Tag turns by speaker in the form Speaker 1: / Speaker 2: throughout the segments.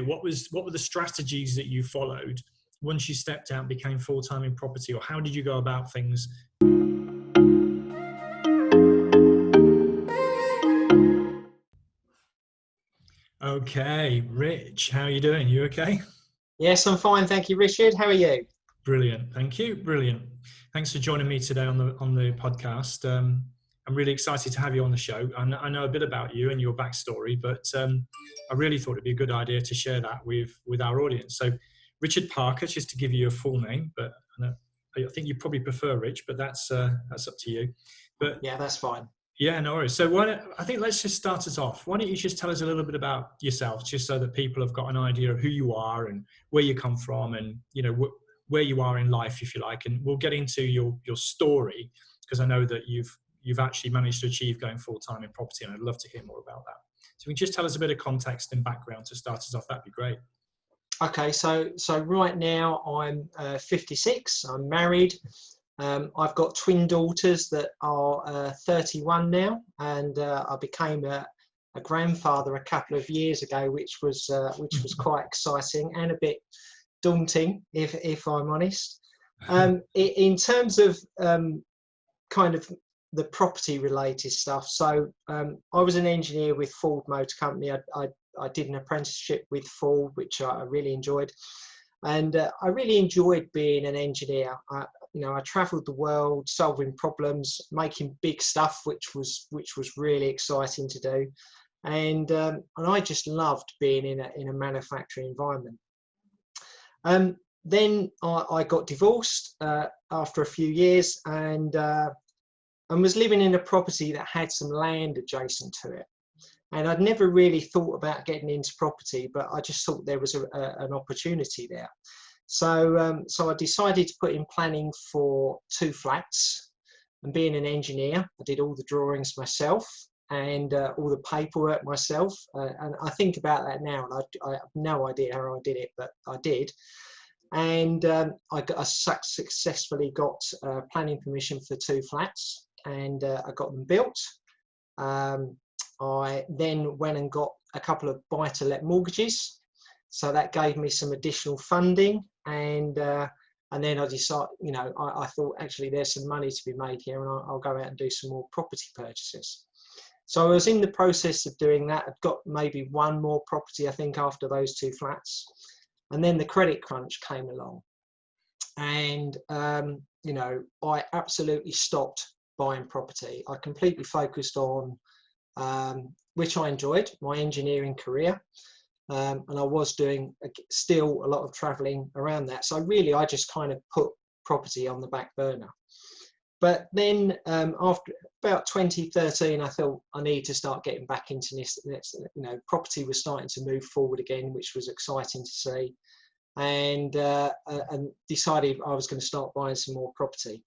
Speaker 1: What were the strategies that you followed once you stepped out and became full-time in property, or how did you go about things? Okay, Rich, how are you doing? You okay?
Speaker 2: Yes, I'm fine, thank you, Richard. How are you?
Speaker 1: Brilliant, thank you. Brilliant. Thanks for joining me today on the podcast. I'm really excited to have you on the show. I know a bit about you and your backstory, but I really thought it'd be a good idea to share that with our audience. So, Richard Parker, just to give you a full name, but I think you probably prefer Rich, but that's up to you. But
Speaker 2: yeah, that's fine.
Speaker 1: Yeah, no worries. So I think let's just start us off. Why don't you just tell us a little bit about yourself, just so that people have got an idea of who you are and where you come from, and where you are in life, if you like. And we'll get into your story, because I know that you've actually managed to achieve going full time in property, and I'd love to hear more about that. So, if you can just tell us a bit of context and background to start us off, that'd be great.
Speaker 2: Okay, so right now I'm 56. I'm married. I've got twin daughters that are 31 now, and I became a grandfather a couple of years ago, which was quite exciting and a bit daunting, if I'm honest. In terms of kind of the property related stuff, so I was an engineer with Ford Motor Company. I did an apprenticeship with Ford, which I really enjoyed, and I really enjoyed being an engineer. I travelled the world solving problems, making big stuff, which was really exciting to do, and I just loved being in a manufacturing environment. Then I got divorced after a few years, and was living in a property that had some land adjacent to it. And I'd never really thought about getting into property, but I just thought there was an opportunity there. So I decided to put in planning for 2 flats, and being an engineer, I did all the drawings myself and all the paperwork myself. And I think about that now, and I have no idea how I did it, but I did. And I successfully got planning permission for 2 flats, and I got them built. I then went and got a couple of buy-to-let mortgages, so that gave me some additional funding, and then I decided, I thought actually there's some money to be made here, and I'll go out and do some more property purchases. So I was in the process of doing that. I'd got maybe 1 more property, I think, after those 2 flats, and then the credit crunch came along, and I absolutely stopped buying property. I completely focused on which I enjoyed, my engineering career, and I was doing still a lot of travelling around that. So I just kind of put property on the back burner. But then after about 2013, I thought I need to start getting back into this. Property was starting to move forward again, which was exciting to see, and decided I was going to start buying some more property.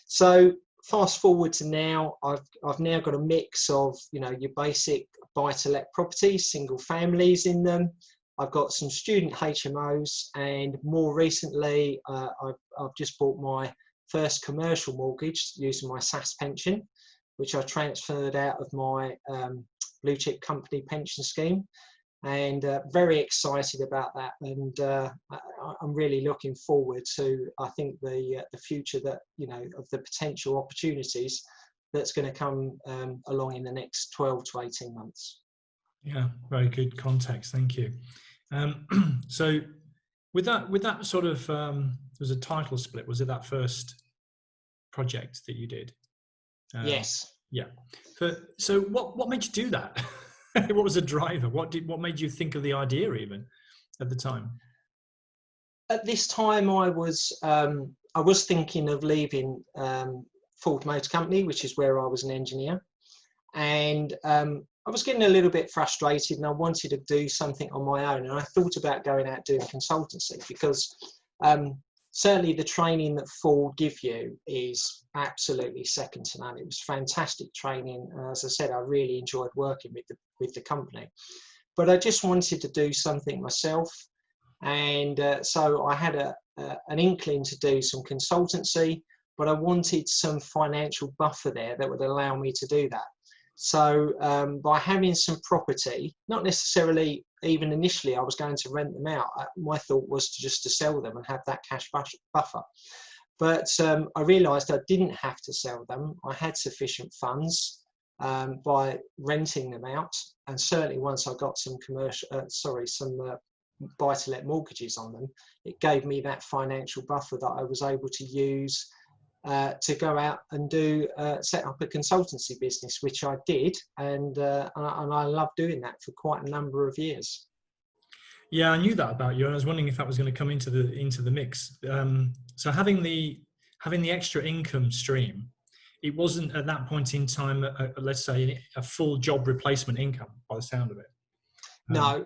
Speaker 2: So fast forward to now, I've now got a mix of your basic buy-to-let properties, single families in them. I've got some student HMOs, and more recently I've just bought my first commercial mortgage using my SAS pension, which I transferred out of my blue chip company pension scheme, and very excited about that. And I'm really looking forward to, I think, the future that of the potential opportunities that's going to come along in the next 12 to 18 months.
Speaker 1: Yeah, very good context. Thank you. So with that sort of there was a title split. Was it that first project that you did?
Speaker 2: Yes.
Speaker 1: Yeah. So what made you do that? What was the driver? What made you think of the idea even at the time?
Speaker 2: At this time, I was thinking of leaving Ford Motor Company, which is where I was an engineer, and I was getting a little bit frustrated, and I wanted to do something on my own. And I thought about going out doing consultancy, because certainly the training that Ford give you is absolutely second to none. It was fantastic training. As I said, I really enjoyed working with the company, but I just wanted to do something myself. And so I had an inkling to do some consultancy, but I wanted some financial buffer there that would allow me to do that. So by having some property, not necessarily even initially I was going to rent them out. My thought was to sell them and have that cash buffer. But I realised I didn't have to sell them. I had sufficient funds by renting them out, and certainly once I got some buy-to-let mortgages on them, it gave me that financial buffer that I was able to use to go out and set up a consultancy business, which I did, and I loved doing that for quite a number of years.
Speaker 1: Yeah, I knew that about you, and I was wondering if that was going to come into the mix. So having the extra income stream, it wasn't at that point in time, let's say, a full job replacement income by the sound of it.
Speaker 2: No,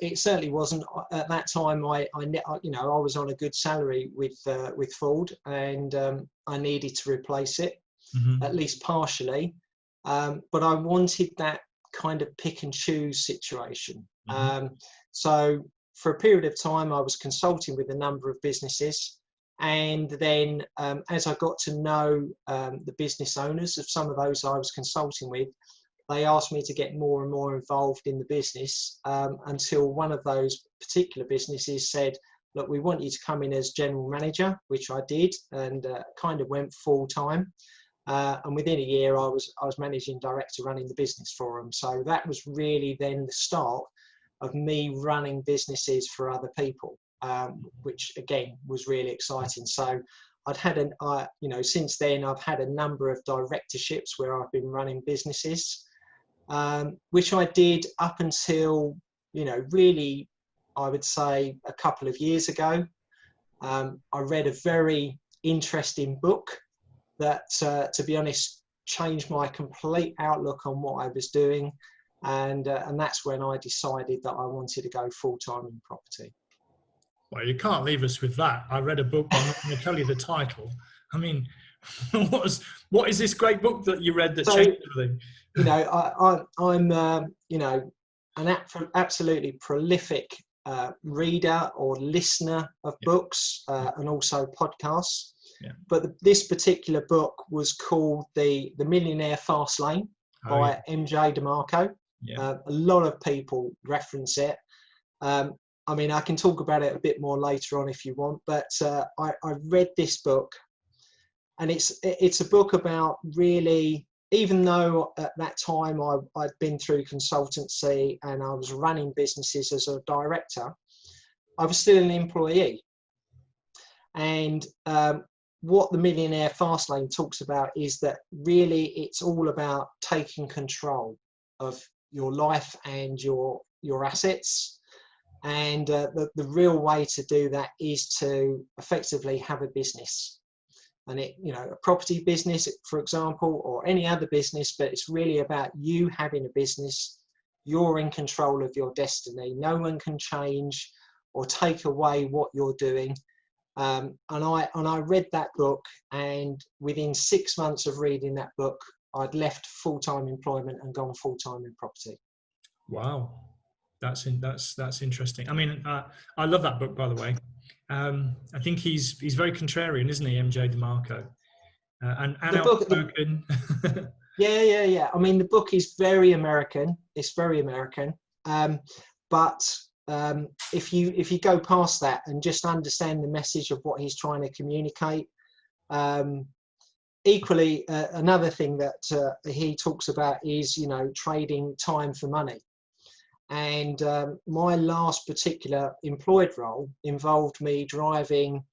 Speaker 2: it certainly wasn't. At that time, I was on a good salary with Ford, and I needed to replace it, at least partially. But I wanted that kind of pick and choose situation. So for a period of time, I was consulting with a number of businesses. And then as I got to know the business owners of some of those I was consulting with, they asked me to get more and more involved in the business until one of those particular businesses said, look, we want you to come in as general manager, which I did, and kind of went full time. And within a year, I was managing director running the business for them. So that was really then the start of me running businesses for other people, which again was really exciting. So I'd had since then I've had a number of directorships where I've been running businesses, which I did up until, really, I would say a couple of years ago. I read a very interesting book that, to be honest, changed my complete outlook on what I was doing. And that's when I decided that I wanted to go full-time in property.
Speaker 1: Well, you can't leave us with that. I read a book, but I'm not going to tell you the title. I mean, what is this great book that you read that changed everything?
Speaker 2: I'm an absolutely prolific reader or listener of books and also podcasts. Yeah. But this particular book was called The Millionaire Fast Lane by MJ DeMarco. Yeah. A lot of people reference it. I mean, I can talk about it a bit more later on if you want, but I read this book, and it's a book about really, even though at that time I'd been through consultancy and I was running businesses as a director, I was still an employee. And what the Millionaire Fast Lane talks about is that really it's all about taking control of your life and your assets. And the real way to do that is to effectively have a business. And a property business, for example, or any other business, but it's really about you having a business. You're in control of your destiny. No one can change or take away what you're doing. And I read that book, and within 6 months of reading that book, I'd left full-time employment and gone full-time in property.
Speaker 1: Wow, that's interesting. I mean, I love that book, by the way. I think he's very contrarian, isn't he, MJ DeMarco? And outspoken.
Speaker 2: Yeah. I mean, the book is very American. It's very American. But if you go past that and just understand the message of what he's trying to communicate, equally, another thing that he talks about is, trading time for money. And my last particular employed role involved me driving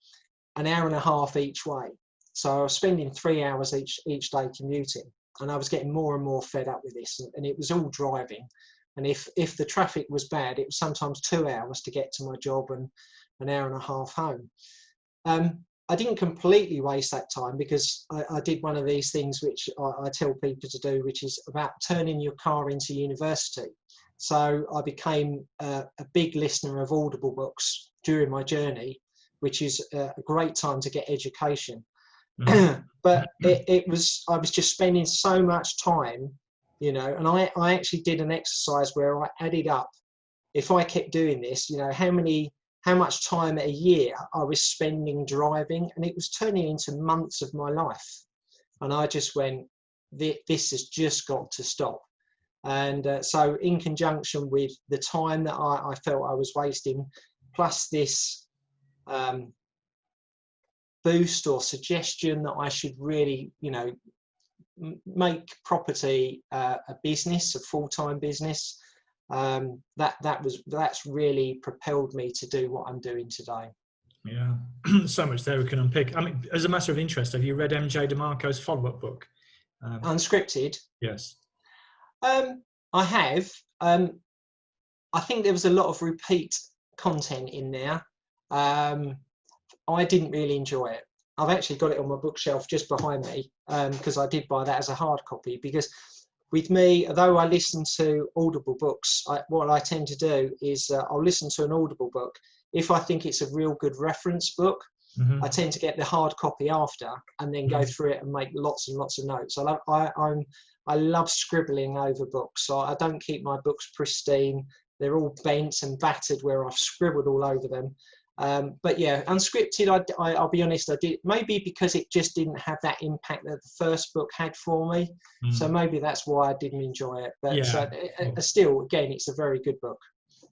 Speaker 2: an hour and a half each way. So I was spending 3 hours each day commuting, and I was getting more and more fed up with this. And it was all driving. And if the traffic was bad, it was sometimes 2 hours to get to my job and an hour and a half home. I didn't completely waste that time, because I did one of these things which I tell people to do, which is about turning your car into university. So I became a big listener of Audible books during my journey, which is a great time to get education. Mm-hmm. But I was just spending so much time, and I actually did an exercise where I added up, if I kept doing this, how much time a year I was spending driving, and it was turning into months of my life. And I just went, this has just got to stop. And so in conjunction with the time that I felt I was wasting, plus this boost or suggestion that I should really, make property a business, a full-time business, that's really propelled me to do what I'm doing today.
Speaker 1: Yeah, so much there we can unpick. I mean, as a matter of interest, have you read MJ DeMarco's follow-up book?
Speaker 2: Unscripted?
Speaker 1: Yes.
Speaker 2: I have. I think there was a lot of repeat content in there. I didn't really enjoy it. I've actually got it on my bookshelf just behind me, because I did buy that as a hard copy. Because with me, although I listen to Audible books, what I tend to do is I'll listen to an Audible book. If I think it's a real good reference book, I tend to get the hard copy after and then go through it and make lots and lots of notes. I love scribbling over books. So I don't keep my books pristine. They're all bent and battered where I've scribbled all over them. But yeah, Unscripted, I'll be honest, I did, maybe because it just didn't have that impact that the first book had for me. So maybe that's why I didn't enjoy it. But still, again, it's a very good book.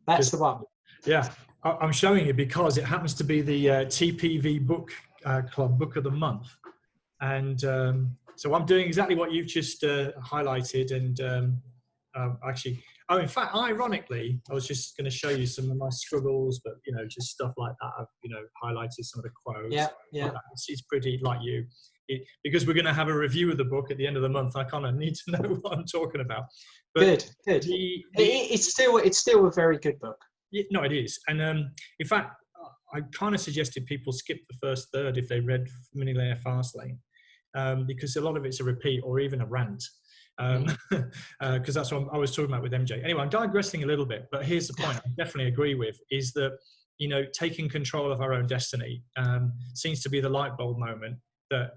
Speaker 2: That's the one.
Speaker 1: Yeah, I'm showing you because it happens to be the TPV Book Club Book of the Month. And so I'm doing exactly what you've just highlighted. And actually, in fact, ironically, I was just going to show you some of my scribbles, but, just stuff like that. I've, highlighted some of the quotes.
Speaker 2: Yeah.
Speaker 1: It's pretty like you. Because we're going to have a review of the book at the end of the month, I kind of need to know what I'm talking about. But
Speaker 2: good. It's still a very good book.
Speaker 1: No, it is. And in fact, I kind of suggested people skip the first third if they read Millionaire Fastlane, because a lot of it's a repeat or even a rant. Because that's what I was talking about with MJ. Anyway, I'm digressing a little bit, but here's the point I definitely agree with, is that, taking control of our own destiny seems to be the light bulb moment that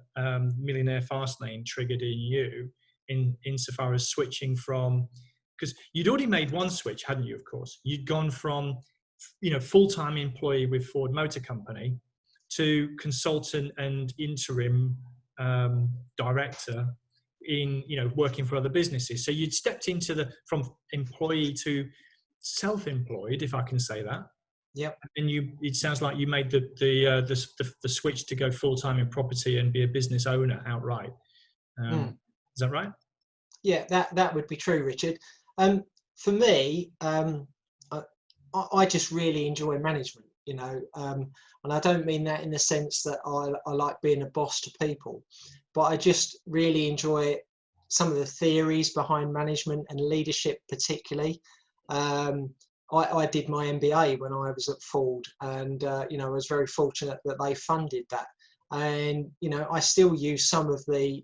Speaker 1: Millionaire Fastlane triggered in you, insofar as switching from, because you'd already made one switch, hadn't you, of course? You'd gone from, full-time employee with Ford Motor Company to consultant and interim director in, working for other businesses. So you'd stepped into from employee to self-employed, if I can say that.
Speaker 2: Yep.
Speaker 1: And it sounds like you made the switch to go full-time in property and be a business owner outright. Is that right? Yeah,
Speaker 2: that would be true, Richard. For me, I just really enjoy management, and I don't mean that in the sense that I like being a boss to people, but I just really enjoy some of the theories behind management and leadership, particularly. I did my MBA when I was at Ford, and I was very fortunate that they funded that. And I still use some of the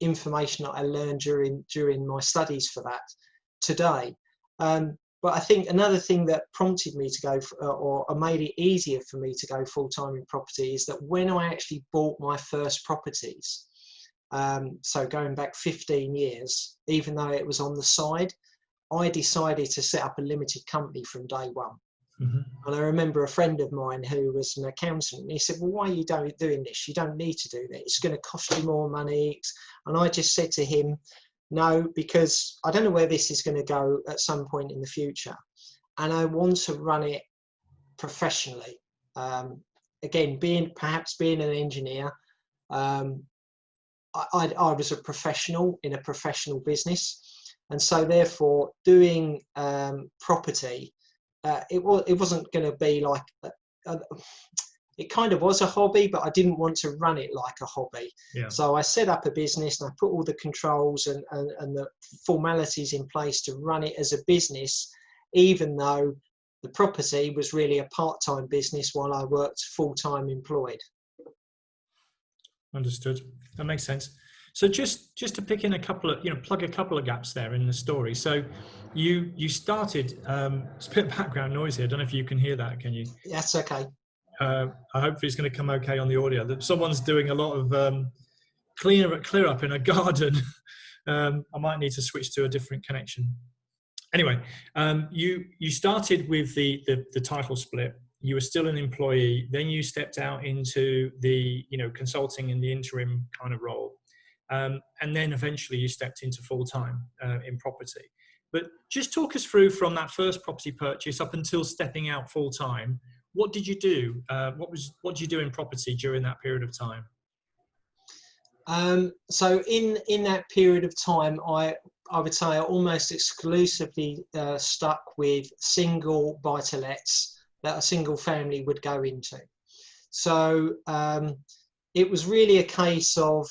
Speaker 2: information that I learned during my studies for that today. But I think another thing that prompted me to go or made it easier for me to go full-time in property is that when I actually bought my first properties, so going back 15 years, even though it was on the side, I decided to set up a limited company from day one. And I remember a friend of mine who was an accountant, and he said, well, why are you doing this? You don't need to do that. It's going to cost you more money. And I just said to him, no, because I don't know where this is going to go at some point in the future. And I want to run it professionally. Again, perhaps being an engineer, I was a professional in a professional business. And so therefore doing property, it wasn't going to be like, it kind of was a hobby, but I didn't want to run it like a hobby.
Speaker 1: Yeah.
Speaker 2: So I set up a business and I put all the controls and the formalities in place to run it as a business, even though the property was really a part-time business while I worked full-time employed.
Speaker 1: Understood. That makes sense. So just to pick in a couple of, plug a couple of gaps there in the story. So you started, it's a bit of background noise here. I don't know if you can hear that. Can you?
Speaker 2: That's okay.
Speaker 1: Hopefully it's going to come okay on the audio. Someone's doing a lot of clear up in a garden. I might need to switch to a different connection. Anyway, you started with the title split. You were still an employee. Then you stepped out into the consulting in the interim kind of role, and then eventually you stepped into full time in property. But just talk us through from that first property purchase up until stepping out full time. What did you do? What did you do in property during that period of time?
Speaker 2: So in that period of time, I would say I almost exclusively stuck with single buy-to-lets that a single family would go into. So it was really a case of,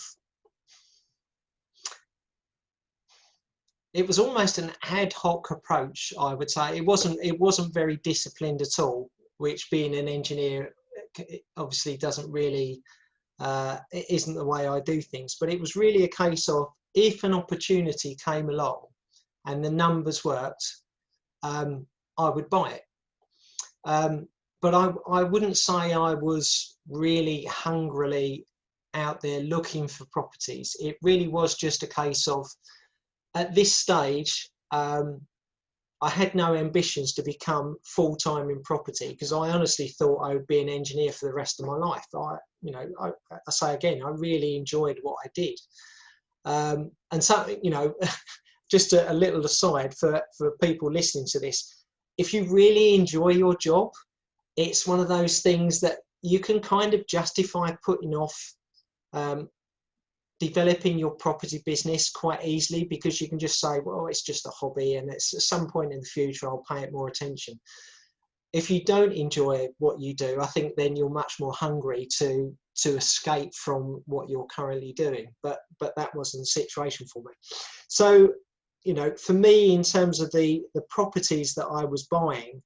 Speaker 2: it was almost an ad hoc approach, I would say. It wasn't very disciplined at all, which, being an engineer, obviously doesn't really, it isn't the way I do things. But it was really a case of, if an opportunity came along and the numbers worked, I would buy it. But I wouldn't say I was really hungrily out there looking for properties. It really was just a case of, at this stage, I had no ambitions to become full-time in property, because I honestly thought I would be an engineer for the rest of my life. I say again, I really enjoyed what I did. And so, just a little aside for people listening to this, if you really enjoy your job, it's one of those things that you can kind of justify putting off developing your property business quite easily, because you can just say, well, it's just a hobby, and it's at some point in the future I'll pay it more attention. If you don't enjoy what you do, I think then you're much more hungry to escape from what you're currently doing. But that wasn't the situation for me. So, for me, in terms of the properties that I was buying,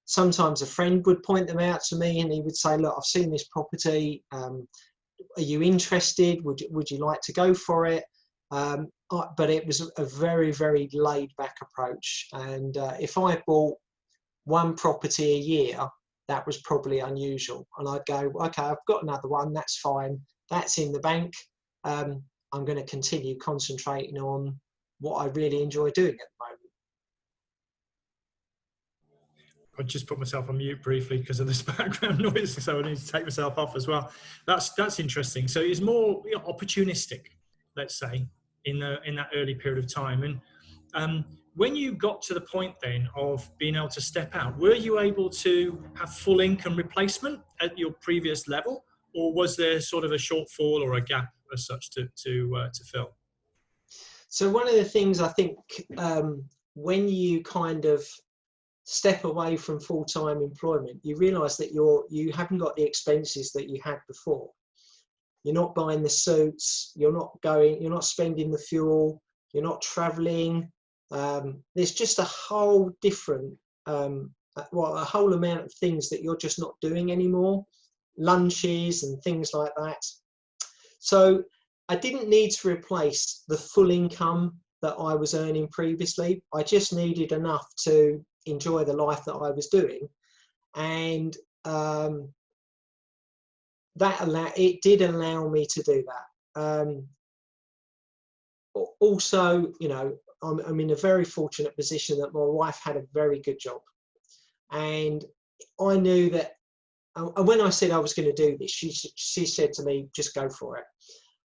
Speaker 2: sometimes a friend would point them out to me, and he would say, look, I've seen this property. Are you interested? Would you like to go for it? But it was a very, very laid back approach. And if I bought one property a year, that was probably unusual. And I'd go, okay, I've got another one. That's fine. That's in the bank. I'm going to continue concentrating on what I really enjoy doing at the moment.
Speaker 1: I just put myself on mute briefly because of this background noise, so I need to take myself off as well. That's interesting. So it's more opportunistic, let's say, in that early period of time. And when you got to the point then of being able to step out, were you able to have full income replacement at your previous level, or was there sort of a shortfall or a gap as such to fill?
Speaker 2: So one of the things I think, when you kind of step away from full-time employment, you realise that you haven't got the expenses that you had before. You're not buying the suits, you're not spending the fuel, you're not travelling. There's just a whole different, a whole amount of things that you're just not doing anymore, lunches and things like that. So I didn't need to replace the full income that I was earning previously. I just needed enough to enjoy the life that I was doing, and it did allow me to do that. Also, I'm in a very fortunate position that my wife had a very good job, and I knew that. And when I said I was going to do this, she said to me, just go for it.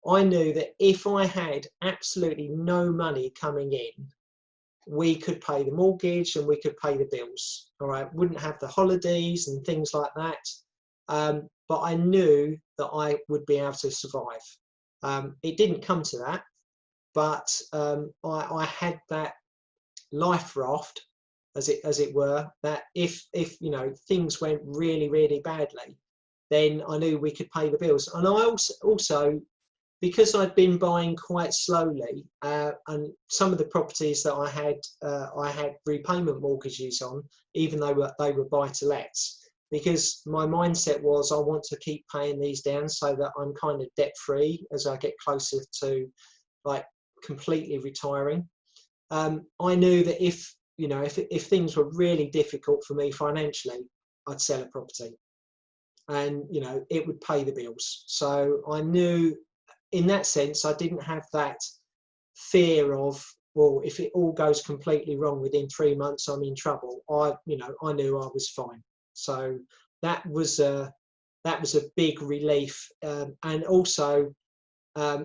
Speaker 2: I knew that if I had absolutely no money coming in, we could pay the mortgage and we could pay the bills. All right, wouldn't have the holidays and things like that. But I knew that I would be able to survive. It didn't come to that, but I had that life raft, as it were, that if things went really, really badly, then I knew we could pay the bills. And I also because I'd been buying quite slowly, and some of the properties that I had repayment mortgages on, even though they were buy-to-lets, because my mindset was I want to keep paying these down so that I'm kind of debt-free as I get closer to completely retiring. I knew that if things were really difficult for me financially, I'd sell a property, and it would pay the bills. So I knew, in that sense, I didn't have that fear of, well, if it all goes completely wrong within 3 months, I'm in trouble. I knew I was fine. So that was a big relief, and also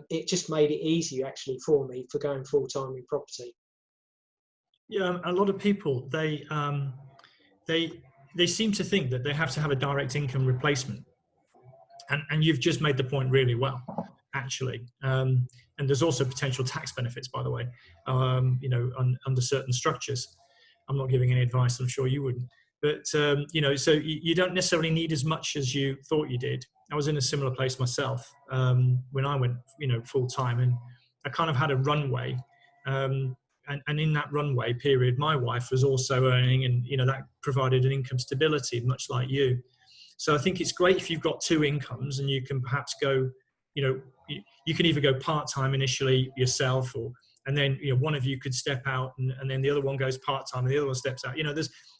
Speaker 2: it just made it easier actually for me for going full time in property.
Speaker 1: Yeah, a lot of people they they seem to think that they have to have a direct income replacement, and you've just made the point really well, actually. And there's also potential tax benefits, by the way, under certain structures. I'm not giving any advice. I'm sure you wouldn't. But so you don't necessarily need as much as you thought you did. I was in a similar place myself when I went, full time, and I kind of had a runway. And in that runway period, my wife was also earning, and that provided an income stability, much like you. So I think it's great if you've got two incomes, and you can perhaps go, you can either go part-time initially yourself, and then one of you could step out, and then the other one goes part-time and the other one steps out.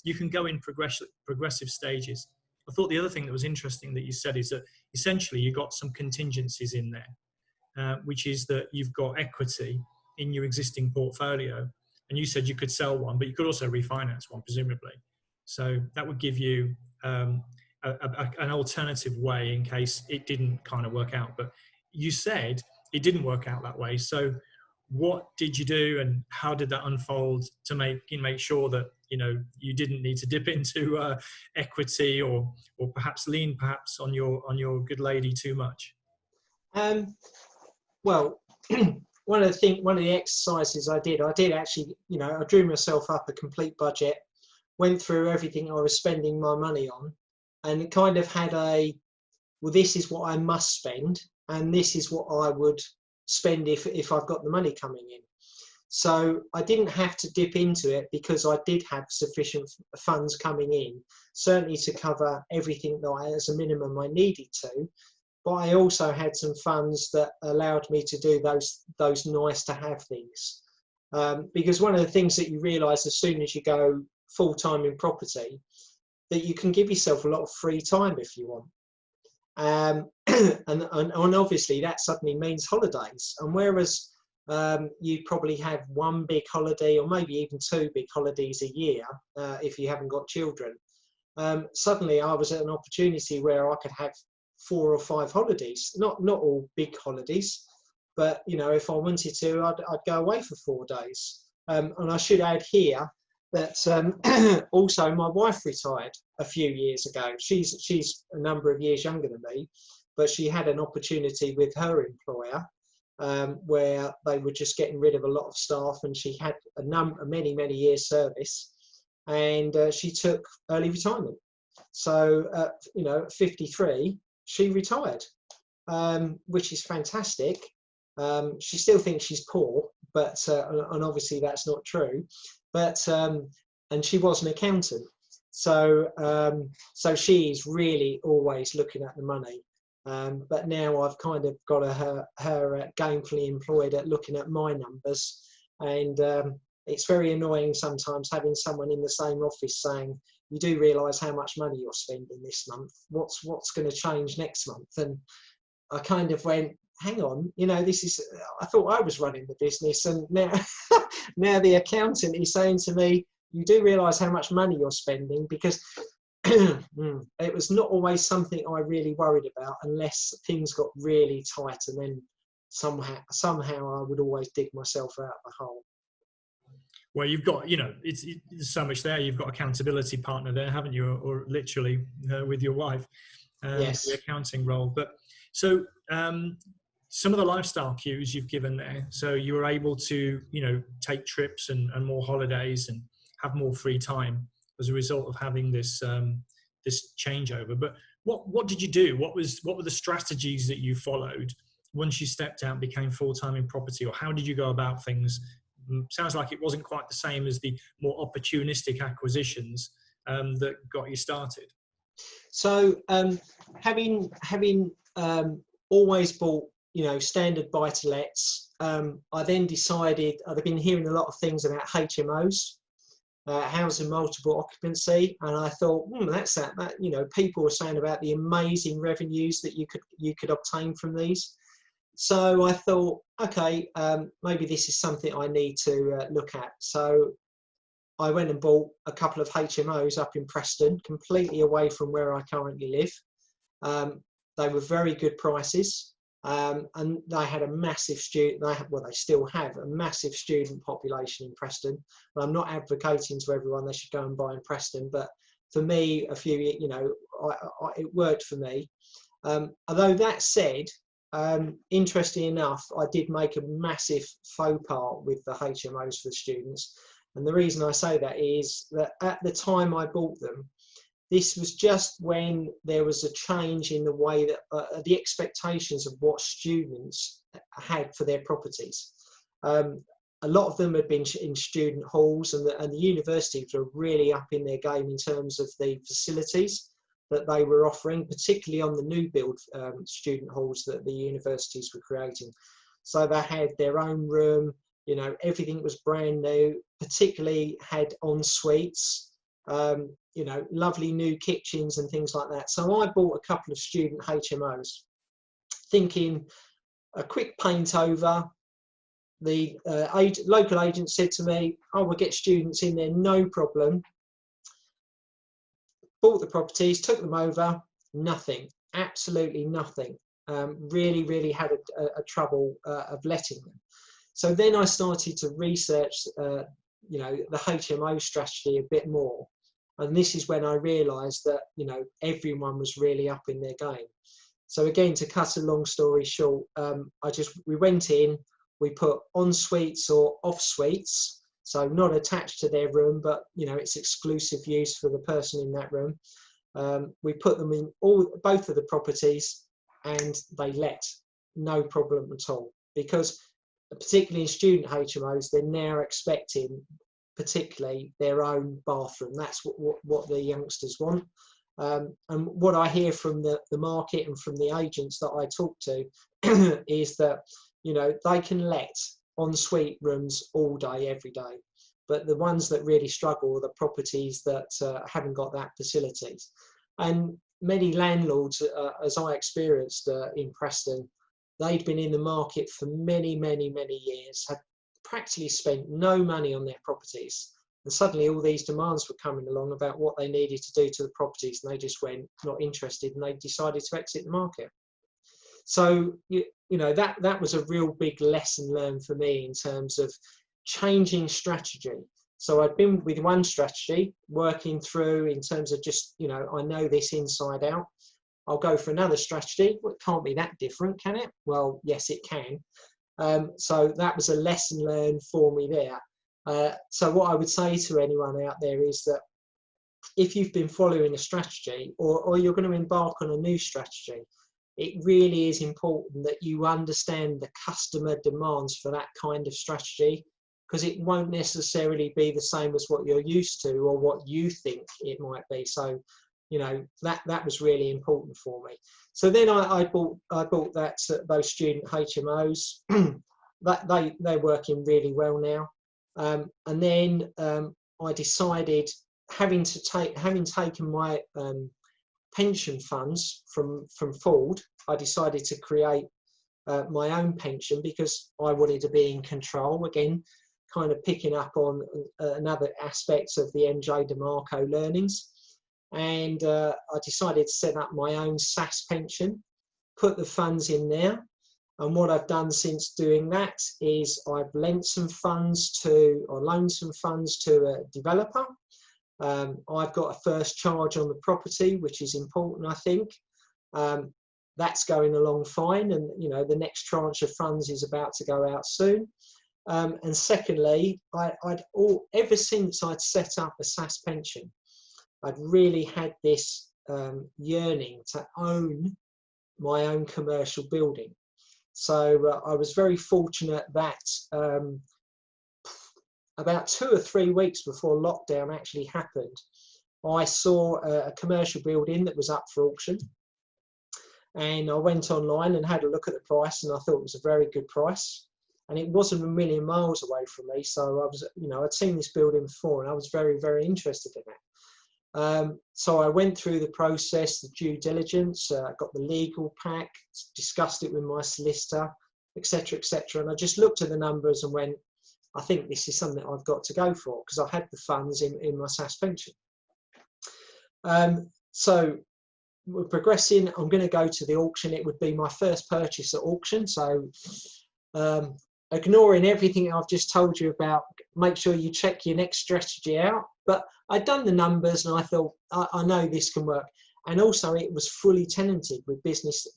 Speaker 1: You can go in progressive stages. I thought the other thing that was interesting that you said is that essentially you got some contingencies in there, which is that you've got equity in your existing portfolio, and you said you could sell one, but you could also refinance one, presumably. So that would give you an alternative way in case it didn't kind of work out. But you said it didn't work out that way. So what did you do, and how did that unfold to make sure that you didn't need to dip into equity or perhaps lean on your good lady too much?
Speaker 2: Well, one of the exercises I did actually, I drew myself up a complete budget, went through everything I was spending my money on, and it kind of had well, this is what I must spend, and this is what I would spend if I've got the money coming in. So I didn't have to dip into it because I did have sufficient funds coming in, certainly to cover everything that as a minimum I needed to. But I also had some funds that allowed me to do those nice to have things. Because one of the things that you realise as soon as you go full-time in property, that you can give yourself a lot of free time if you want. And obviously that suddenly means holidays. And whereas you probably have one big holiday or maybe even two big holidays a year if you haven't got children, suddenly I was at an opportunity where I could have 4 or 5 holidays, not all big holidays, but if I wanted to, I'd go away for 4 days. And I should add here that also my wife retired a few years ago. She's a number of years younger than me, but she had an opportunity with her employer where they were just getting rid of a lot of staff, and she had a many years service, and she took early retirement. So at 53 she retired, which is fantastic. She still thinks she's poor, but and obviously that's not true. But and she was an accountant, so she's really always looking at the money. But now I've kind of got her gainfully employed at looking at my numbers, and it's very annoying sometimes having someone in the same office saying, "You do realise how much money you're spending this month? What's going to change next month?" And I kind of went, hang on, this is, I thought I was running the business, and now now the accountant is saying to me, "You do realise how much money you're spending?" Because it was not always something I really worried about unless things got really tight, and then somehow I would always dig myself out of the hole.
Speaker 1: Well, you've got, there's so much there. You've got accountability partner there, haven't you? Or literally with your wife,
Speaker 2: Yes.
Speaker 1: the accounting role. But so some of the lifestyle cues you've given there. So you were able to, take trips and more holidays and have more free time as a result of having this this changeover. But what did you do? What were the strategies that you followed once you stepped out and became full-time in property, or how did you go about things? Sounds like it wasn't quite the same as the more opportunistic acquisitions that got you started.
Speaker 2: So having always bought standard buy-to-lets, I then decided, I'd been hearing a lot of things about HMOs, housing multiple occupancy, and I thought, that's that people were saying about the amazing revenues that you could obtain from these. So I thought, okay, maybe this is something I need to look at. So I went and bought a couple of HMOs up in Preston, completely away from where I currently live. They were very good prices. And they had a massive student, well, they still have a massive student population in Preston. And I'm not advocating to everyone they should go and buy in Preston, but for me, it worked for me. Although that said, interestingly enough, I did make a massive faux pas with the HMOs for the students. And the reason I say that is that at the time I bought them, this was just when there was a change in the way that the expectations of what students had for their properties. A lot of them had been in student halls, and the universities were really up in their game in terms of the facilities that they were offering, particularly on the new build student halls that the universities were creating. So they had their own room, you know, everything was brand new, particularly had en suites, you know, lovely new kitchens and things like that. So I bought a couple of student HMOs, thinking a quick paint over. The local agent said to me, "Oh, we'll get students in there, no problem." Bought the properties, took them over, nothing, absolutely nothing. Really had a trouble of letting them. So then I started to research, you know, the HMO strategy a bit more. And this is when I realised that, you know, everyone was really up in their game. So again, to cut a long story short, we went in, we put en suites or off suites, so not attached to their room, but, you know, it's exclusive use for the person in that room. We put them in both of the properties, and they let, no problem at all. Because particularly in student HMOs, they're now expecting particularly their own bathroom. That's what the youngsters want. And what I hear from the market and from the agents that I talk to is that, you know, they can let ensuite rooms all day, every day. But the ones that really struggle are the properties that haven't got that facilities. And many landlords, as I experienced in Preston, they'd been in the market for many years, had practically spent no money on their properties. And suddenly all these demands were coming along about what they needed to do to the properties, and they just went not interested, and they decided to exit the market. So, you know, that was a real big lesson learned for me in terms of changing strategy. So I'd been with one strategy, working through in terms of just, you know, I know this inside out. I'll go for another strategy. Well, it can't be that different, can it? Well, yes, it can. So that was a lesson learned for me there. So what I would say to anyone out there is that if you've been following a strategy, or you're going to embark on a new strategy, it really is important that you understand the customer demands for that kind of strategy, because it won't necessarily be the same as what you're used to or what you think it might be. So, you know, that was really important for me. So then I bought those student HMOs. They're working really well now. And then I decided, having taken my pension funds from Ford, I decided to create my own pension, because I wanted to be in control. Again, kind of picking up on another aspect of the MJ DeMarco learnings. And I decided to set up my own SAS pension, put the funds in there. And what I've done since doing that is I've loaned some funds to a developer. I've got a first charge on the property, which is important, I think. That's going along fine, and, you know, the next tranche of funds is about to go out soon. And secondly, ever since I'd set up a SAS pension, I'd really had this yearning to own my own commercial building. So I was very fortunate that about 2 or 3 weeks before lockdown actually happened, I saw a commercial building that was up for auction. And I went online and had a look at the price, and I thought it was a very good price. And it wasn't a million miles away from me. So I was, you know, I'd seen this building before, and I was very interested in it. So I went through the process, the due diligence, got the legal pack, discussed it with my solicitor, etc. And I just looked at the numbers and went, I think this is something I've got to go for, because I had the funds in my SAS pension. So we're progressing. I'm going to go to the auction. It would be my first purchase at auction. So ignoring everything I've just told you about, make sure you check your next strategy out. But I'd done the numbers and I thought, I know this can work. And also it was fully tenanted with business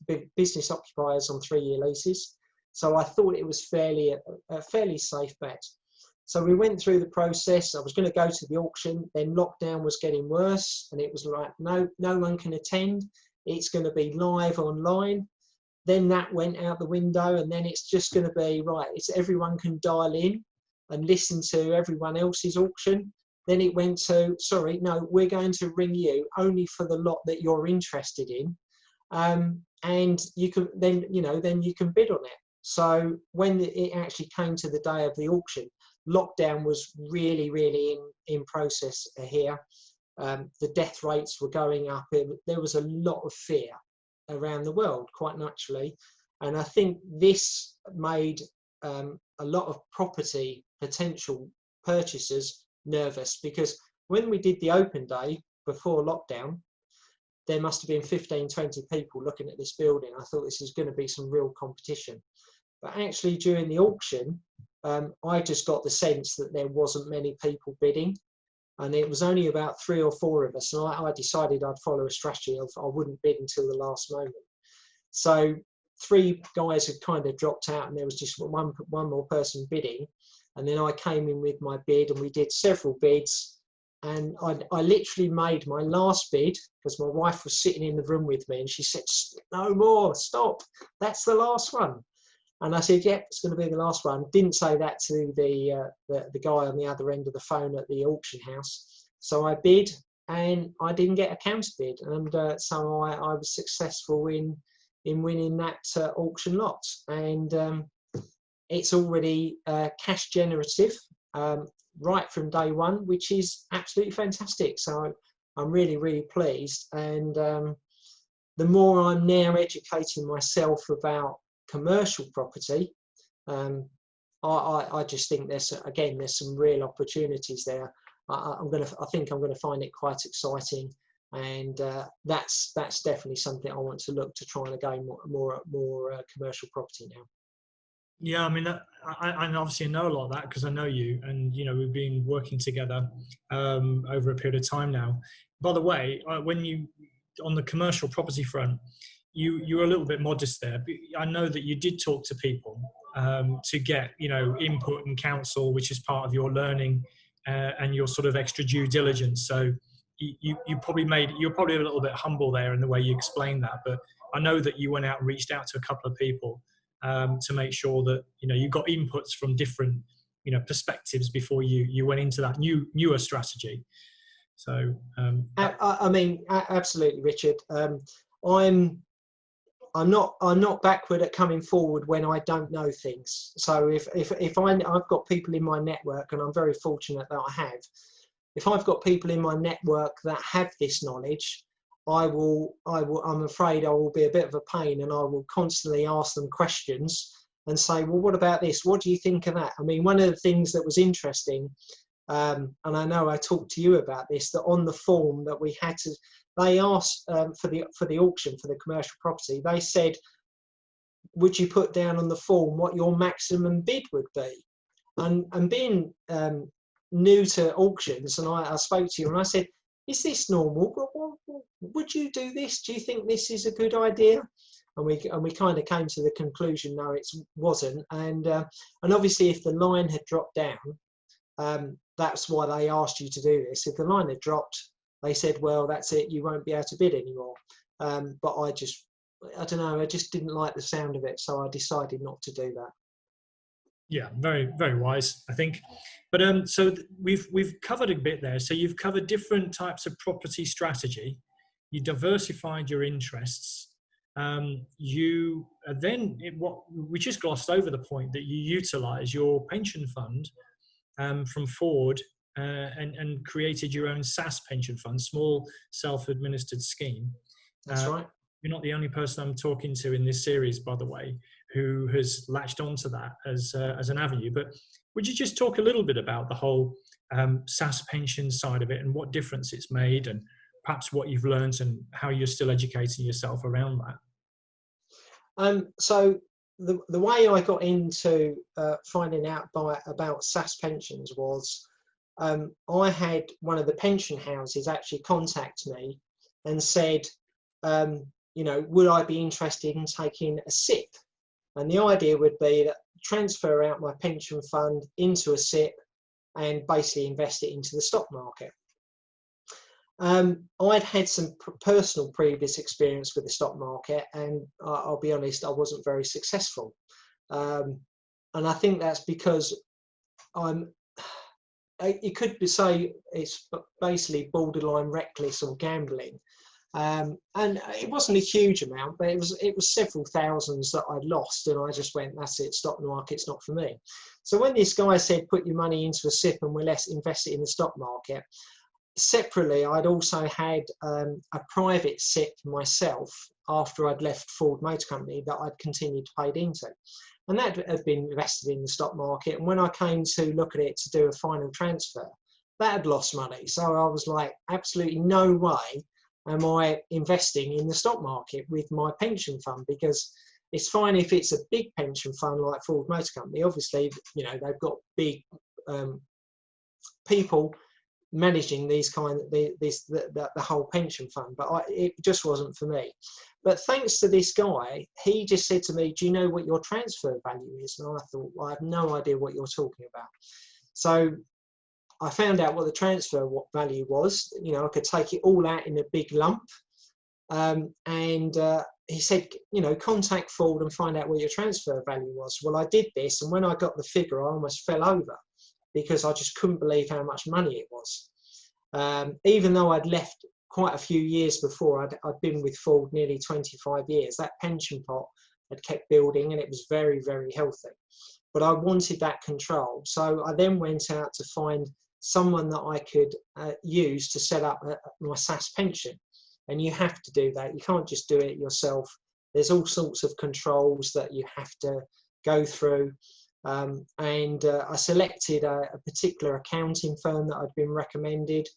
Speaker 2: occupiers on 3-year leases. So I thought it was a fairly safe bet. So we went through the process. I was going to go to the auction, then lockdown was getting worse, and it was like, no one can attend. It's going to be live online. Then that went out the window, and then it's just going to be, right, it's everyone can dial in and listen to everyone else's auction. Then it went to, sorry, no, we're going to ring you only for the lot that you're interested in. And you can then you can bid on it. So when it actually came to the day of the auction, lockdown was really in process here. The death rates were going up. There was a lot of fear around the world, quite naturally. And I think this made a lot of property potential purchasers nervous, because when we did the open day before lockdown, there must have been 15-20 people looking at this building. I thought this is going to be some real competition. But actually during the auction, I just got the sense that there wasn't many people bidding, and it was only about 3 or 4 of us. And I decided I'd follow a strategy of I wouldn't bid until the last moment. So 3 guys had kind of dropped out, and there was just one more person bidding. And then I came in with my bid, and we did several bids. And I literally made my last bid because my wife was sitting in the room with me, and she said, "No more, stop. That's the last one." And I said, "Yep, it's going to be the last one." Didn't say that to the guy on the other end of the phone at the auction house. So I bid, and I didn't get a counter bid, and so I was successful in winning that auction lot. And it's already cash generative right from day one, which is absolutely fantastic. So I'm really pleased. And the more I'm now educating myself about commercial property, I just think there's some real opportunities there. I think I'm going to find it quite exciting, and that's definitely something I want to look to try and gain more commercial property now.
Speaker 1: Yeah, I mean, I obviously know a lot of that because I know you, and we've been working together over a period of time now. By the way, when you on the commercial property front, you were a little bit modest there. But I know that you did talk to people to get input and counsel, which is part of your learning and your sort of extra due diligence. So you're probably a little bit humble there in the way you explained that. But I know that you went out and reached out to a couple of people to make sure that you got inputs from different perspectives before you went into that newer strategy. So
Speaker 2: I mean, absolutely, Richard. I'm not backward at coming forward when I don't know things. So if I've got people in my network, and I'm very fortunate that I have, if I've got people in my network that have this knowledge, I'm afraid I will be a bit of a pain, and I will constantly ask them questions and say, well, what about this? What do you think of that? I mean, one of the things that was interesting, and I know I talked to you about this, that on the form that we had to, they asked for the auction, for the commercial property, they said, would you put down on the form what your maximum bid would be? And being new to auctions, and I spoke to you and I said, is this normal? Would you do this? Do you think this is a good idea? And we kind of came to the conclusion, no, it wasn't. And obviously, if the line had dropped down, that's why they asked you to do this. If the line had dropped, they said, well, that's it, you won't be able to bid anymore. But I don't know, I just didn't like the sound of it, so I decided not to do that.
Speaker 1: Yeah, very, very wise, I think. But so we've covered a bit there. So you've covered different types of property strategy. You diversified your interests. We just glossed over the point that you utilize your pension fund from Ford and created your own SAS pension fund, small self-administered scheme.
Speaker 2: That's right.
Speaker 1: You're not the only person I'm talking to in this series, by the way, who has latched onto that as an avenue. But would you just talk a little bit about the whole SAS pension side of it and what difference it's made, and perhaps what you've learned and how you're still educating yourself around that.
Speaker 2: So the way I got into finding out about SAS pensions was I had one of the pension houses actually contact me and said, would I be interested in taking a SIP? And the idea would be that transfer out my pension fund into a SIP and basically invest it into the stock market. I'd had some personal previous experience with the stock market, and I'll be honest, I wasn't very successful. And I think that's because you could say it's basically borderline reckless or gambling. And it wasn't a huge amount, but it was several thousands that I'd lost, and I just went, that's it, stock market's not for me. So when this guy said, put your money into a SIP and we'll invest it in the stock market, separately, I'd also had a private SIP myself after I'd left Ford Motor Company that I'd continued to pay into. And that had been invested in the stock market. And when I came to look at it to do a final transfer, that had lost money. So I was like, absolutely no way am I investing in the stock market with my pension fund, because it's fine if it's a big pension fund like Ford Motor Company. Obviously, they've got big people managing the whole pension fund, but it just wasn't for me. But thanks to this guy, he just said to me, do you know what your transfer value is? And I thought, well, I have no idea what you're talking about. So I found out what the transfer value was. I could take it all out in a big lump. And he said, contact Ford and find out what your transfer value was. Well, I did this, and when I got the figure, I almost fell over, because I just couldn't believe how much money it was. Even though I'd left quite a few years before, I'd been with Ford nearly 25 years, that pension pot had kept building, and it was very, very healthy. But I wanted that control. So I then went out to find someone that I could use to set up my SAS pension. And you have to do that. You can't just do it yourself. There's all sorts of controls that you have to go through. I selected a particular accounting firm that I'd been recommended.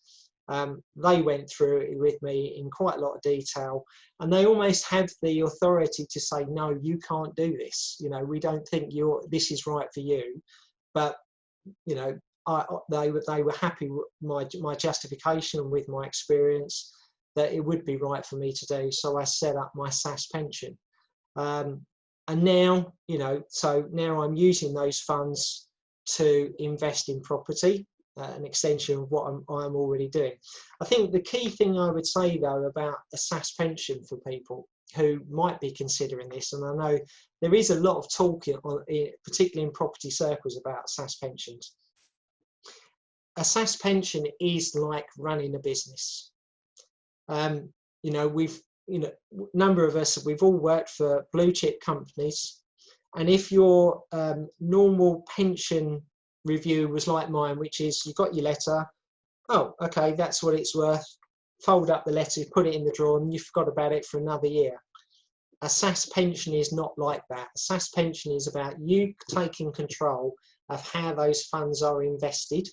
Speaker 2: They went through it with me in quite a lot of detail, and they almost had the authority to say, no, you can't do this. We don't think this is right for you. But they were happy with my justification and with my experience that it would be right for me to do. So I set up my SAS pension. And now, so now I'm using those funds to invest in property, an extension of what I'm already doing. I think the key thing I would say, though, about a SAS pension for people who might be considering this, and I know there is a lot of talk, particularly in property circles, about SAS pensions. A SAS pension is like running a business. Number of us, we've all worked for blue chip companies, and if your normal pension review was like mine, which is you got your letter, oh, okay, that's what it's worth, fold up the letter, put it in the drawer, and you forgot about it for another year. A SAS pension is not like that. A SAS pension is about you taking control of how those funds are invested.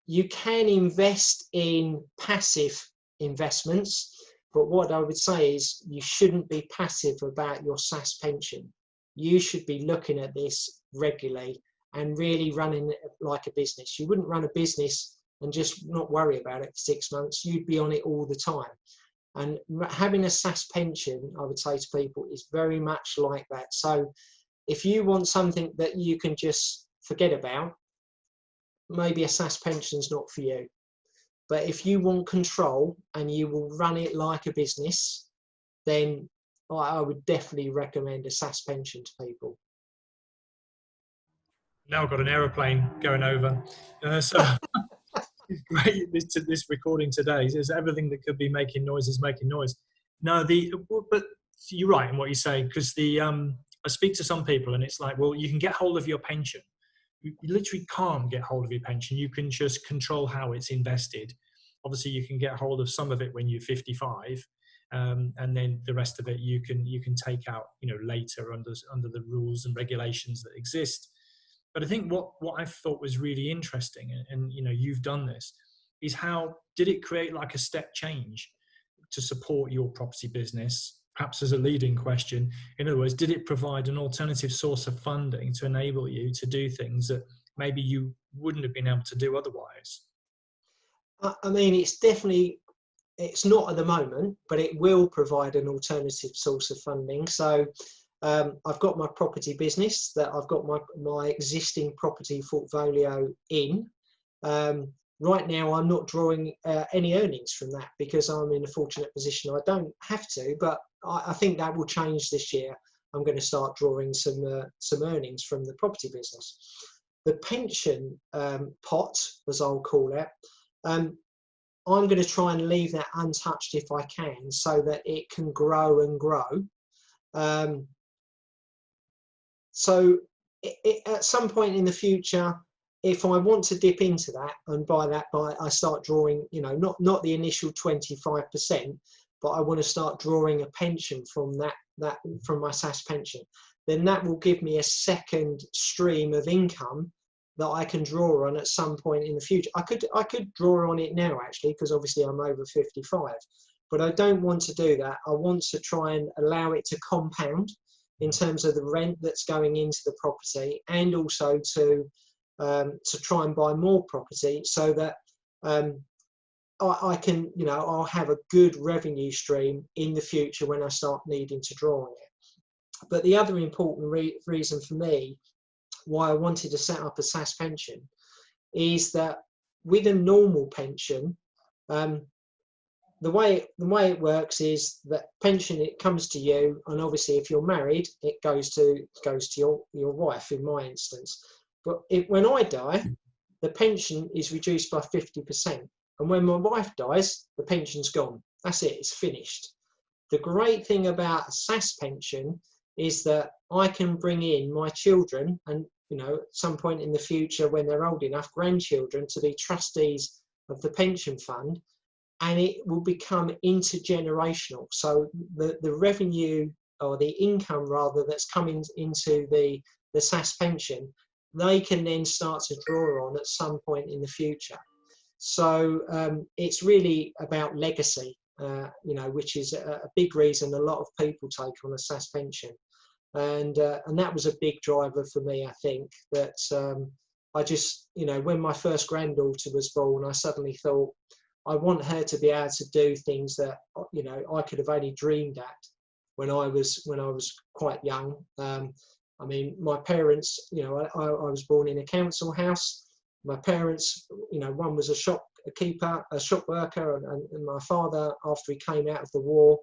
Speaker 2: You can invest in passive investments, but what I would say is you shouldn't be passive about your SAS pension. You should be looking at this regularly and really running it like a business. You wouldn't run a business and just not worry about it for 6 months. You'd be on it all the time. And having a SAS pension, I would say to people, is very much like that. So if you want something that you can just forget about, maybe a SAS pension is not for you. But if you want control and you will run it like a business, then I would definitely recommend a SAS pension to people.
Speaker 1: Now I've got an aeroplane going over. So it's great, this recording today. There's everything that could be making noise is making noise. No, but you're right in what you say, because I speak to some people and it's like, well, you can get hold of your pension. You literally can't get hold of your pension. You can just control how it's invested. Obviously, you can get hold of some of it when you're 55, and then the rest of it you can take out, later under the rules and regulations that exist. But I think what I thought was really interesting, and you've done this, is how did it create like a step change to support your property business? Perhaps as a leading question, in other words, did it provide an alternative source of funding to enable you to do things that maybe you wouldn't have been able to do otherwise?
Speaker 2: I mean, it's not at the moment, but it will provide an alternative source of funding. So I've got my property business that I've got my existing property portfolio in. Right now, I'm not drawing any earnings from that because I'm in a fortunate position. I don't have to, but I think that will change this year. I'm going to start drawing some earnings from the property business. The pension pot, as I'll call it, I'm going to try and leave that untouched if I can, so that it can grow and grow. So at some point in the future, if I want to dip into that and I start drawing, not the initial 25%, but I want to start drawing a pension from from my SAS pension, then that will give me a second stream of income that I can draw on at some point in the future. I could draw on it now, actually, because obviously I'm over 55, but I don't want to do that. I want to try and allow it to compound in terms of the rent that's going into the property, and also to try and buy more property, so that I can, I'll have a good revenue stream in the future when I start needing to draw on it. But the other important reason for me why I wanted to set up a SAS pension is that with a normal pension, the way it works is that pension, it comes to you, and obviously if you're married, it goes to your wife in my instance. But when I die, the pension is reduced by 50%. And when my wife dies, the pension's gone. That's it, it's finished. The great thing about a SAS pension is that I can bring in my children and, at some point in the future when they're old enough, grandchildren, to be trustees of the pension fund, and it will become intergenerational. So the revenue, or the income rather, that's coming into the SAS pension, they can then start to draw on at some point in the future. So it's really about legacy, which is a big reason a lot of people take on a SAS pension. And that was a big driver for me, I think, that I just, when my first granddaughter was born, I suddenly thought, I want her to be able to do things that, I could have only dreamed at when I was quite young. I mean, my parents, I was born in a council house. My parents, one was a shopkeeper, a shop worker, and my father, after he came out of the war,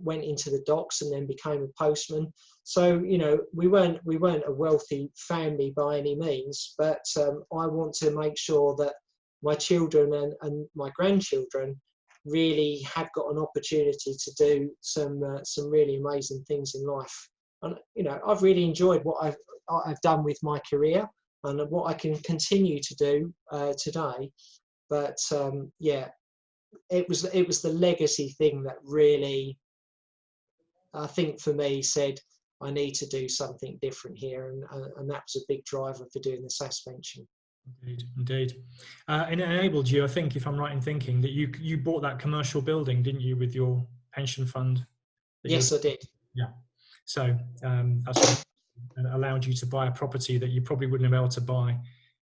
Speaker 2: went into the docks and then became a postman. So, we weren't a wealthy family by any means, but I want to make sure that my children and my grandchildren really have got an opportunity to do some really amazing things in life. And I've really enjoyed what I've done with my career and what I can continue to do today. But it was the legacy thing that really, I think for me, said I need to do something different here, and that was a big driver for doing the SAS pension.
Speaker 1: Indeed. And it enabled you, I think, if I'm right in thinking, that you bought that commercial building, didn't you, with your pension fund?
Speaker 2: Yes, I did.
Speaker 1: Yeah. So that's allowed you to buy a property that you probably wouldn't have been able to buy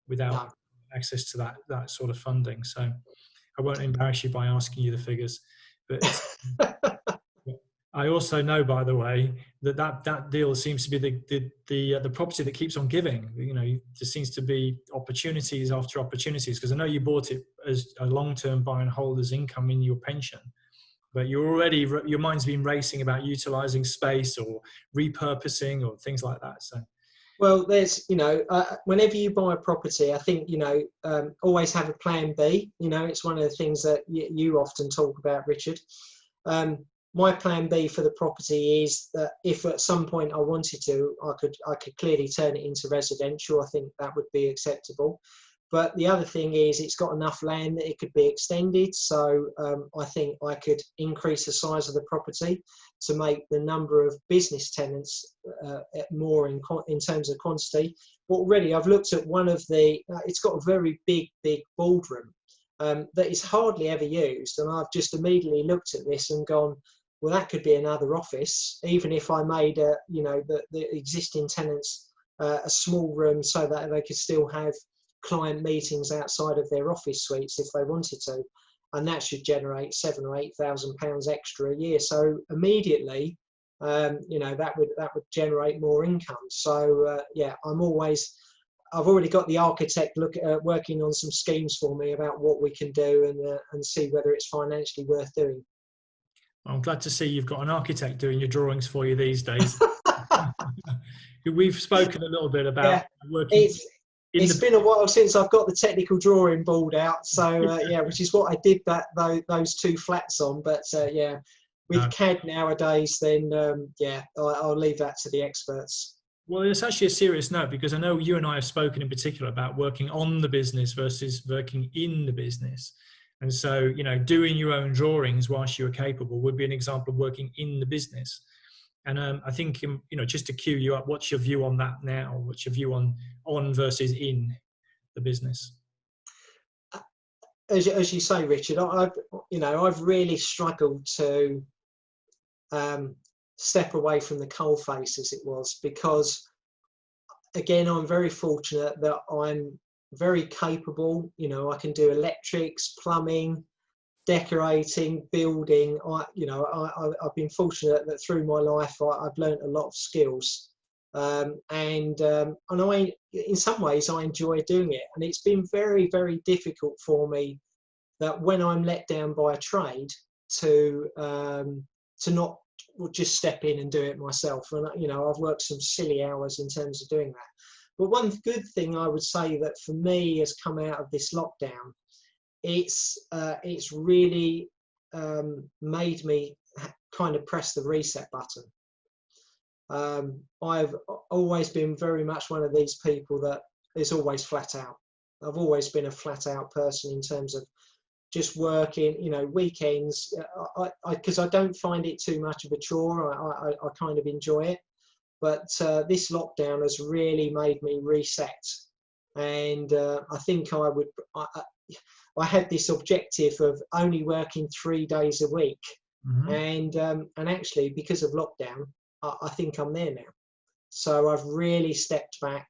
Speaker 1: without access to that sort of funding. So I won't embarrass you by asking you the figures, but I also know, by the way, that deal seems to be the property that keeps on giving. There seems to be opportunities after opportunities, because I know you bought it as a long-term buy and hold as income in your pension, but your mind's been racing about utilising space or repurposing or things like that. So.
Speaker 2: Well, there's, whenever you buy a property, I think, always have a plan B. It's one of the things that you often talk about, Richard. My plan B for the property is that if at some point I wanted to, I could clearly turn it into residential. I think that would be acceptable. But the other thing is it's got enough land that it could be extended. So I think I could increase the size of the property to make the number of business tenants more in terms of quantity. But already I've looked at one of it's got a very big boardroom. that is hardly ever used. And I've just immediately looked at this and gone, well, that could be another office, even if I made the existing tenants a small room so that they could still have client meetings outside of their office suites if they wanted to, and that should generate £7,000 or £8,000 extra a year. So immediately, that would generate more income. So I've already got the architect working on some schemes for me about what we can do and see whether it's financially worth doing.
Speaker 1: I'm glad to see you've got an architect doing your drawings for you these days. We've spoken a little bit about working.
Speaker 2: It's been a while since I've got the technical drawing board out, so which is what I did those two flats on. But with CAD nowadays, then I'll leave that to the experts.
Speaker 1: Well, it's actually a serious note, because I know you and I have spoken in particular about working on the business versus working in the business. And so, doing your own drawings whilst you are capable would be an example of working in the business. And I think, just to cue you up, what's your view on that now? What's your view on versus in the business?
Speaker 2: As you say, Richard, I've really struggled to step away from the coalface, as it was, because again, I'm very fortunate that I'm very capable. I can do electrics, plumbing, decorating, building. I've been fortunate that through my life I've learned a lot of skills, and I, in some ways, I enjoy doing it. And it's been very, very difficult for me that when I'm let down by a trade to not just step in and do it myself. And I've worked some silly hours in terms of doing that. But one good thing I would say that for me has come out of this lockdown, it's really made me kind of press the reset button. I've always been very much one of these people that is always flat out. I've always been a flat out person in terms of just working, weekends, because I don't find it too much of a chore. I kind of enjoy it. But this lockdown has really made me reset. And I think I had this objective of only working 3 days a week. Mm-hmm. And actually, because of lockdown, I think I'm there now. So I've really stepped back,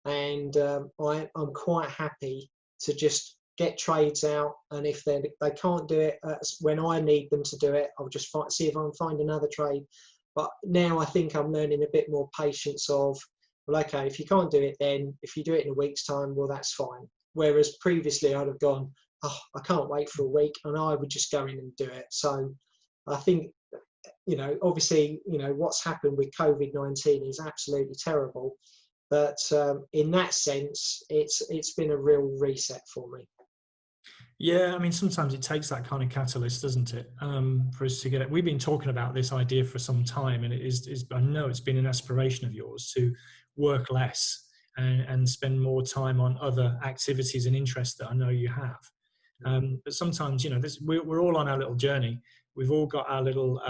Speaker 2: and I'm quite happy to just get trades out, and if they can't do it when I need them to do it, I'll just see if I can find another trade. But now I think I'm learning a bit more patience of, well, okay, if you can't do it then, if you do it in a week's time, well, that's fine. Whereas previously I'd have gone, oh, I can't wait for a week, and I would just go in and do it. So I think, obviously, what's happened with COVID-19 is absolutely terrible. But in that sense, it's been a real reset for me.
Speaker 1: Yeah, I mean, sometimes it takes that kind of catalyst, doesn't it, for us to get it. We've been talking about this idea for some time, and I know it's been an aspiration of yours to work less and spend more time on other activities and interests that I know you have. But sometimes, we're all on our little journey. We've all got our little,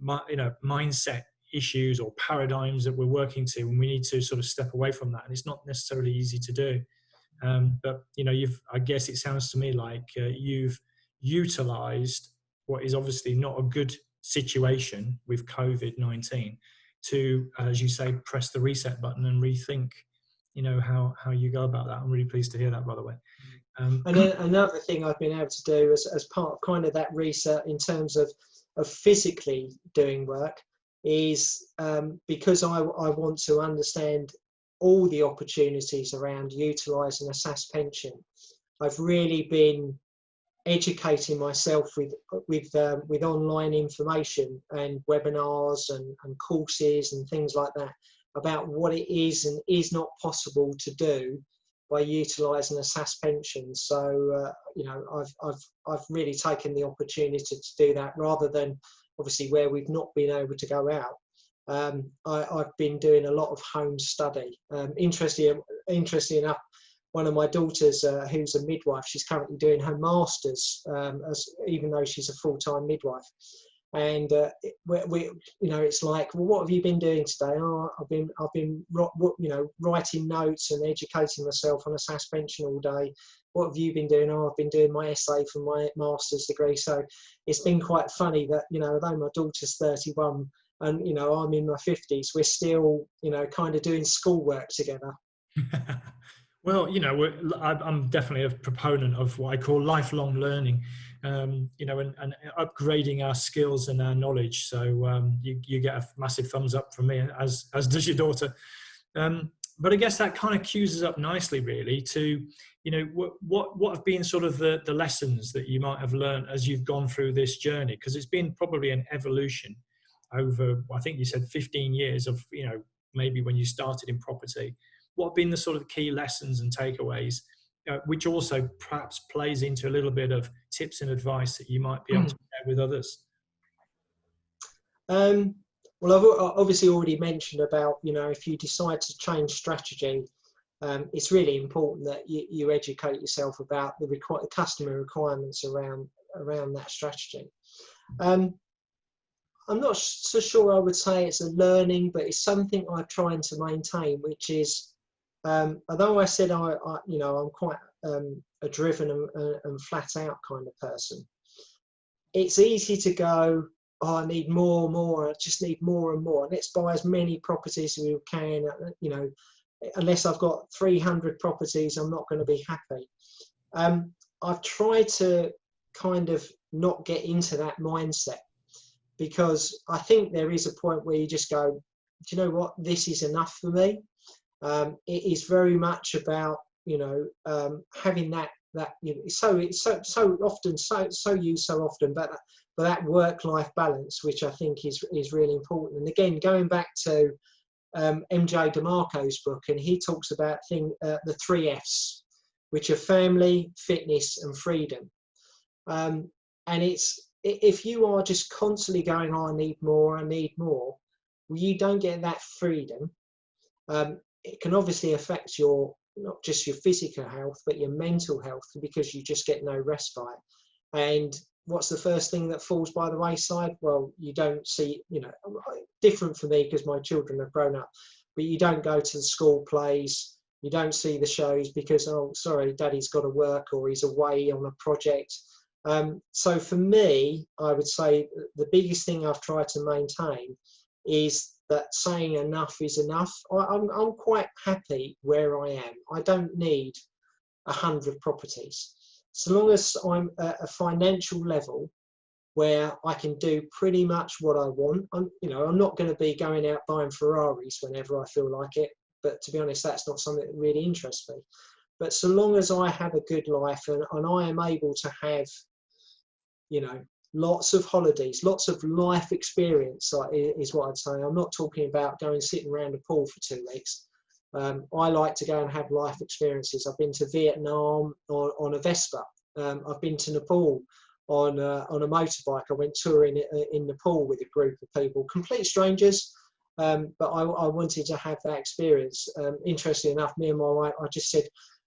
Speaker 1: mindset issues or paradigms that we're working to, and we need to sort of step away from that. And it's not necessarily easy to do. But I guess it sounds to me like you've utilised what is obviously not a good situation with COVID-19 to, as you say, press the reset button and rethink, how you go about that. I'm really pleased to hear that, by the way.
Speaker 2: And another thing I've been able to do as part of kind of that reset in terms of physically doing work is because I want to understand all the opportunities around utilising a SAS pension. I've really been educating myself with online information and webinars and courses and things like that about what it is and is not possible to do by utilising a SAS pension. So I've really taken the opportunity to do that, rather than obviously where we've not been able to go out. I've been doing a lot of home study. Interestingly enough, one of my daughters, who's a midwife, she's currently doing her masters, even though she's a full-time midwife. And it's like, well, what have you been doing today? Oh, I've been writing notes and educating myself on a SAS pension all day. what have you been doing? Oh, I've been doing my essay for my master's degree. So it's been quite funny that, you know, although my daughter's 31 and, you know, I'm in my 50s, we're still, you know, kind of doing schoolwork together.
Speaker 1: Well, you know, I'm definitely a proponent of what I call lifelong learning, you know, and upgrading our skills and our knowledge. So you get a massive thumbs up from me, as does your daughter. But I guess that kind of cues us up nicely, really, to, you know, what have been sort of the lessons that you might have learned as you've gone through this journey? Because it's been probably an evolution over, I think you said 15 years of, you know, maybe when you started in property. What have been the sort of key lessons and takeaways, which also perhaps plays into a little bit of tips and advice that you might be able to share with others?
Speaker 2: Well, I've obviously already mentioned about, you know, if you decide to change strategy, it's really important that you educate yourself about the customer requirements around that strategy. I'm not so sure I would say it's a learning, but it's something I'm trying to maintain, which is, although I said you know, I'm quite a driven and flat out kind of person, it's easy to go, oh, I need more, I just need more and more. Let's buy as many properties as we can, you know, unless I've got 300 properties, I'm not going to be happy. I've tried to kind of not get into that mindset, because I think there is a point where you just go, do you know what, this is enough for me. It is very much about, you know, having that you know, it's so often used so often, but that work-life balance, which I think is really important. And again, going back to MJ DeMarco's book, and he talks about the 3 F's, which are family, fitness, and freedom. And it's, if you are just constantly going, oh, I need more, well, you don't get that freedom. It can obviously affect not just your physical health, but your mental health, because you just get no respite. And what's the first thing that falls by the wayside? Well, you don't see, you know, different for me because my children have grown up, but you don't go to the school plays, you don't see the shows because, oh, sorry, daddy's got to work or he's away on a project. So for me, I would say the biggest thing I've tried to maintain is that saying enough is enough. I'm quite happy where I am. I don't need 100 properties. So long as I'm at a financial level where I can do pretty much what I want. You know, I'm not going to be going out buying Ferraris whenever I feel like it. But to be honest, that's not something that really interests me. But so long as I have a good life and I am able to have, you know, lots of holidays, lots of life experience is what I'd say. I'm not talking about going sitting around a pool for 2 weeks. I like to go and have life experiences. I've been to Vietnam on a Vespa. I've been to Nepal on a motorbike. I went touring in Nepal with a group of people, complete strangers, but I wanted to have that experience. Interestingly enough, me and my wife, I just said,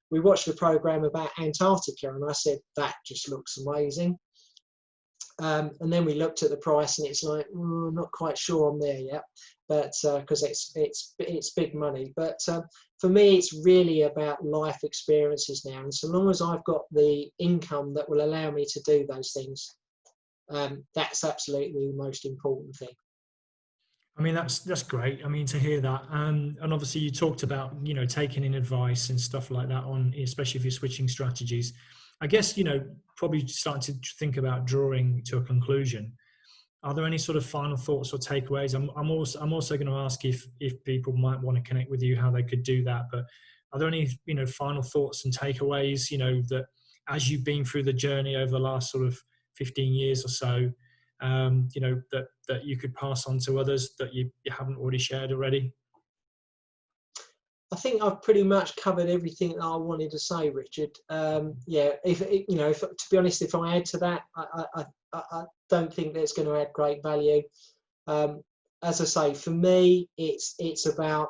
Speaker 2: we watched a program about Antarctica, and I said, that just looks amazing. And then we looked at the price, and it's like, I'm not quite sure I'm there yet, but because it's big money. But for me, it's really about life experiences now, and so long as I've got the income that will allow me to do those things, that's absolutely the most important thing.
Speaker 1: I mean, that's great. I mean, to hear that, and obviously you talked about, you know, taking in advice and stuff like that on, especially if you're switching strategies. I guess, you know, probably starting to think about drawing to a conclusion. Are there any sort of final thoughts or takeaways? I'm also going to ask if people might want to connect with you, how they could do that. But are there any, you know, final thoughts and takeaways, you know, that as you've been through the journey over the last sort of 15 years or so, you know, that you could pass on to others that you haven't already shared already?
Speaker 2: I think I've pretty much covered everything that I wanted to say, Richard. Yeah, if to be honest, if I add to that, I don't think that's going to add great value. As I say, for me, it's about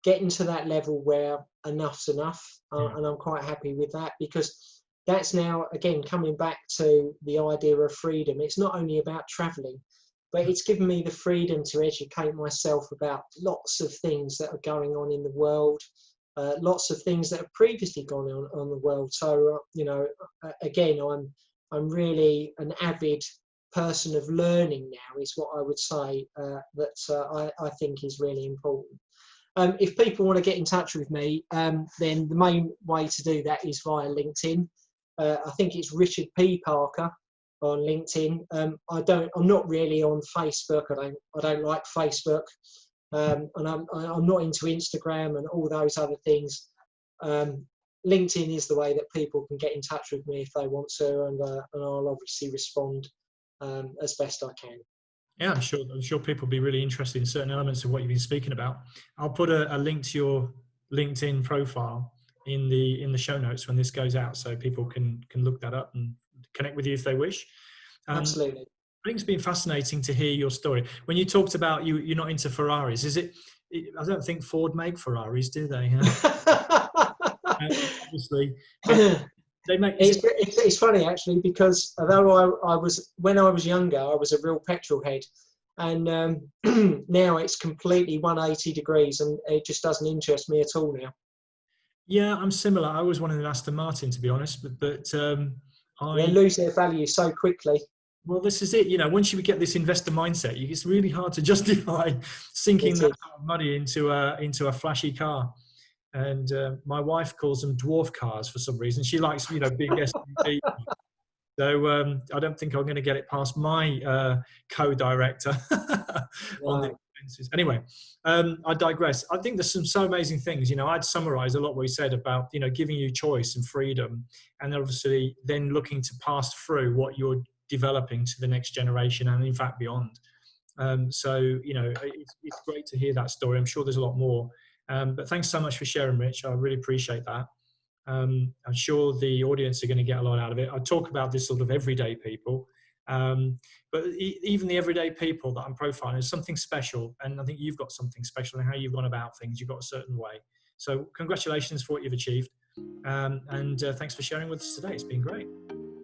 Speaker 2: getting to that level where enough's enough, and I'm quite happy with that, because that's now, again, coming back to the idea of freedom. It's not only about travelling, but it's given me the freedom to educate myself about lots of things that are going on in the world. lots of things that have previously gone on the world. So, again, I'm really an avid person of learning now, is what I would say, that I think is really important. If people want to get in touch with me, then the main way to do that is via LinkedIn. I think it's Richard P. Parker on LinkedIn. I'm not really on Facebook. I don't like Facebook, and I'm not into Instagram and all those other things. LinkedIn is the way that people can get in touch with me if they want to, and I'll obviously respond as best I can.
Speaker 1: Yeah, I'm sure people will be really interested in certain elements of what you've been speaking about. I'll put a link to your LinkedIn profile in the show notes when this goes out, so people can look that up and connect with you if they wish.
Speaker 2: Absolutely.
Speaker 1: I think it's been fascinating to hear your story. When you talked about you're not into Ferraris, is it? I don't think Ford make Ferraris, do they? Obviously, they make.
Speaker 2: It's funny actually, because although when I was younger, I was a real petrol head, and now it's completely 180 degrees, and it just doesn't interest me at all now.
Speaker 1: Yeah, I'm similar. I always wanted an Aston Martin, to be honest, but
Speaker 2: they lose their value so quickly.
Speaker 1: Well, this is it. Once you get this investor mindset, it's really hard to justify sinking that sort of money into a flashy car. And my wife calls them dwarf cars for some reason. She likes, big SUVs. So I don't think I'm going to get it past my co-director on the expenses. Anyway, I digress. I think there's so amazing things. I'd summarize a lot what we said about, giving you choice and freedom, and obviously then looking to pass through what you're developing to the next generation and in fact beyond. So it's great to hear that story. I'm sure there's a lot more. But thanks so much for sharing, Rich. I really appreciate that. I'm sure the audience are going to get a lot out of it. I talk about this sort of everyday people, but even the everyday people that I'm profiling is something special, and I think you've got something special in how you've gone about things. You've got a certain way. So congratulations for what you've achieved, and thanks for sharing with us today. It's been great.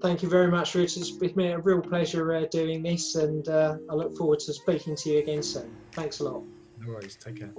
Speaker 2: Thank you very much, Richard. It's been a real pleasure doing this, and I look forward to speaking to you again soon. Thanks a lot.
Speaker 1: No worries. Take care.